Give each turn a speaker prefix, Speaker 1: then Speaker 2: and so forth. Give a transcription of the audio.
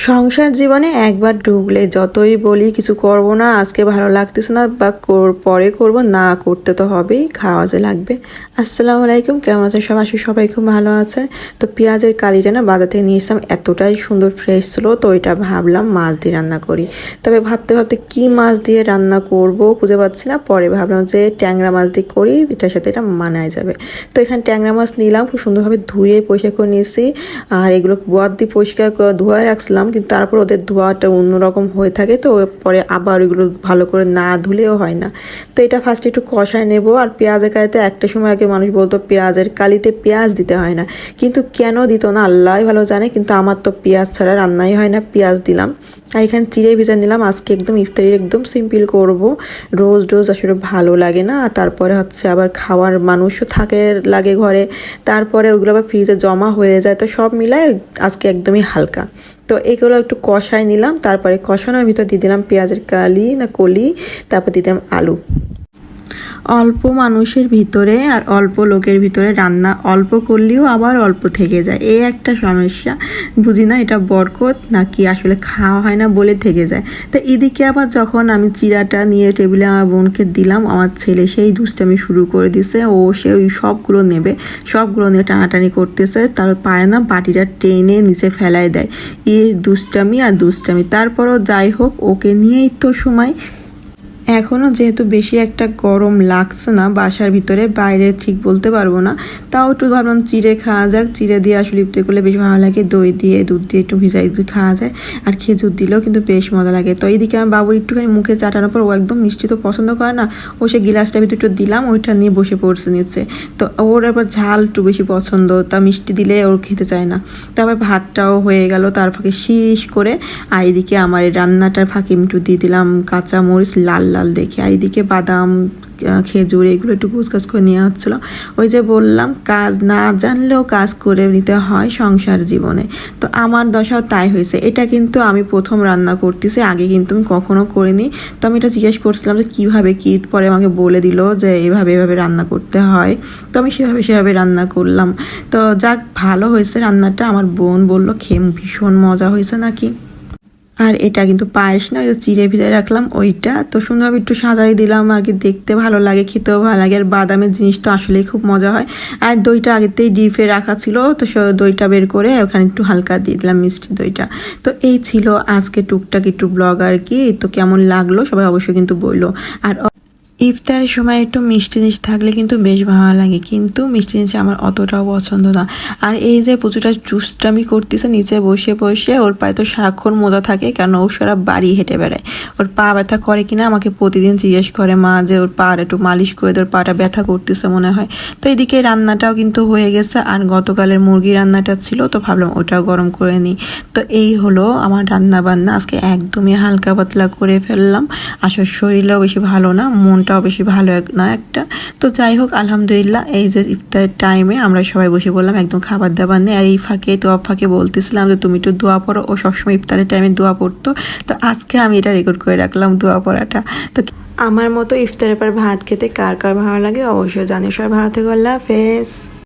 Speaker 1: সংসার জীবনে একবার ঢুকলে যতই বলি কিছু করব না, আজকে ভালো লাগতেছে না বা পরে করব, না করতে তো হবেই, খাওয়া যে লাগবে। আসসালামু আলাইকুম, কেমন আছেন সবাই? সবাই খুব ভালো আছে। তো পেঁয়াজের কালিটা না বাজার থেকে নিয়ে এসলাম, এতটাই সুন্দর ফ্রেশ ছিল, তো ওইটা ভাবলাম মাছ দিয়ে রান্না করি। তবে ভাবতে ভাবতে কি মাছ দিয়ে রান্না করব খুঁজে পাচ্ছি না। পরে ভাবলাম যে ট্যাংরা মাছ দিয়ে করি, এটার সাথে এটা মানায় যাবে। তো এখানে ট্যাংরা মাছ নিলাম, খুব সুন্দরভাবে ধুয়ে পরিষ্কার করে নিয়েছি। আর এগুলো গোয়ার দিয়ে পরিষ্কার করে ধোয়ায় রাখছিলাম, কিন্তু তারপর ওদের ধোয়াটা অন্যরকম হয়ে থাকে, তো পরে আবার ওইগুলো ভালো করে না ধুলেও হয় না। তো এটা ফার্স্টে একটু কষায় নেব। আর পেঁয়াজের কালিতে একটা সময় আগে মানুষ বলতো পেঁয়াজের কালিতে পেঁয়াজ দিতে হয় না, কিন্তু কেন দিত না আল্লাহ ভালো জানে, কিন্তু আমার তো পেঁয়াজ ছাড়া রান্নাই হয় না। পেঁয়াজ দিলাম, আর এখানে চিড়ে ভেজে নিলাম। আজকে একদম ইফতারির একদম সিম্পল করব, রোজ রোজ আসলে ভালো লাগে না। তারপরে হচ্ছে আবার খাওয়ার মানুষও থাকে লাগে ঘরে, তারপরে ওগুলো আবার ফ্রিজে জমা হয়ে যায়, তো সব মিলায় আজকে একদমই হালকা। তো এগুলো একটু কষাই নিলাম, তারপরে কষানোর ভিতর দিয়ে দিলাম পেঁয়াজের কলি, তারপর দিলাম আলু। অল্প মানুষের ভিতরে আর অল্প লোকের ভিতরে রান্না অল্প করলেও আবার অল্প থেকে যায়, এই একটা সমস্যা। বুঝি না এটা বরকত নাকি আসলে খাওয়া হয় না বলে থেকে যায়। তো এদিকে আবার যখন আমি চিড়াটা নিয়ে টেবিলে আমার বোনকে দিলাম, আমার ছেলে সেই দুষ্টামি শুরু করে দিছে। সে ওই সবগুলো নেবে, সবগুলো নিয়ে টানাটানি করতেছে, তার পারে না, বাটিটা টেনে নিচে ফেলায় দেয়। এই দুষ্টামি আর দুষ্টামি। তারপরও যাই হোক, ওকে নিয়েই তো সময়। এখনও যেহেতু বেশি একটা গরম লাগছে না বাসার ভিতরে, বাইরে ঠিক বলতে পারবো না, তাও একটু ভাবলাম চিড়ে খাওয়া যাক। চিড়ে দিয়ে আসলে ইফতার করলে বেশ ভালো লাগে, দই দিয়ে দুধ দিয়ে একটু ভিজাই দুধ খাওয়া যায়, আর খেজুর দিলেও কিন্তু বেশ মজা লাগে। তো এইদিকে আমার বাবুর একটুখানি মুখে চাটানোর পর, ও একদম মিষ্টি তো পছন্দ করে না, ও সে গিলাসটা ভিতরে একটু দিলাম, ওইটা নিয়ে বসে পড়ছে নিচ্ছে। তো ওর আবার ঝাল একটু বেশি পছন্দ, তা মিষ্টি দিলে ওর খেতে চায় না। তারপর ভাতটাও হয়ে গেল তার ফাঁকে শীষ করে। আর এদিকে আমার এই রান্নাটার ফাঁকে একটু দিয়ে দিলাম কাঁচা মরিচ লাল লাল দেখে। আর এদিকে বাদাম খেজুর এগুলো একটু কুচকাচ করে নেওয়া হচ্ছিলো। ওই যে বললাম, কাজ না জানলেও কাজ করে নিতে হয় সংসার জীবনে, তো আমার দশাও তাই হয়েছে। এটা কিন্তু আমি প্রথম রান্না করতেছি, আগে কিন্তু আমি কখনো করিনি। তো আমি এটা জিজ্ঞেস করছিলাম যে কীভাবে কী, পরে আমাকে বলে দিল যে এভাবে রান্না করতে হয়। তো আমি সেভাবে রান্না করলাম। তো যাক, ভালো হয়েছে রান্নাটা। আমার বোন বলল খেয়ে ভীষণ মজা হয়েছে নাকি। আর এটা কিন্তু পায়েস না, চিড়ে ভিজায় রাখলাম ওইটা, তো সুন্দরভাবে একটু সাজাই দিলাম আর কি, দেখতে ভালো লাগে, খেতেও ভালো লাগে। আর বাদামের জিনিস তো আসলেই খুব মজা হয়। আর দইটা আগেতেই ডিপে রাখা ছিল, তো দইটা বের করে ওখানে একটু হালকা দিয়ে দিলাম মিষ্টি দইটা। তো এই ছিল আজকে টুকটাক একটু ব্লগ আর কি। তো কেমন লাগলো সবাই অবশ্যই কিন্তু বললো। আর ইফতারের সময় একটু মিষ্টি জিনিস থাকলে কিন্তু বেশ ভালো লাগে, কিন্তু মিষ্টি জিনিস আমার অতটাও পছন্দ না। আর এই যে প্রচুরটা জুসটামি করতেছে নিচে বসে বসে, ওর পায়ে তো সারাক্ষণ মোজা থাকে, কারণ ও সারা বাড়ি হেঁটে বেড়ায়। ওর পা ব্যথা করে কিনা আমাকে প্রতিদিন জিজ্ঞেস করে মা, যে ওর পা একটু মালিশ করে দে, ওর পাটা ব্যথা করতেছে মনে হয়। তো এদিকে রান্নাটাও কিন্তু হয়ে গেছে, আর গতকালের মুরগি রান্নাটা ছিল, তো ভাবলাম ওটাও গরম করে নিই। তো এই হলো আমার রান্না বান্না আজকে, একদমই হালকা পাতলা করে ফেললাম। আসলে শরীরটাও বেশি ভালো না, মনটাও বেশি ভালো না একটা। তো যাই হোক, আলহামদুলিল্লাহ, এই যে ইফতারের টাইমে আমরা সবাই বসে বললাম, একদম খাবার দাবার নেই। আর এই ফাঁকে বলতেছিলাম যে তুমি একটু দোয়া পড়ো, ও সবসময় ইফতারের টাইমে দোয়া পড়তো, তো আজকে আমি এটা রেকর্ড করে রাখলাম দোয়া পড়াটা। তো আমার মতো ইফতারের পর ভাত খেতে কার কার ভালো লাগে অবশ্যই জানিও। সবাই ভালো থেকো, আল্লাহ হাফেজ।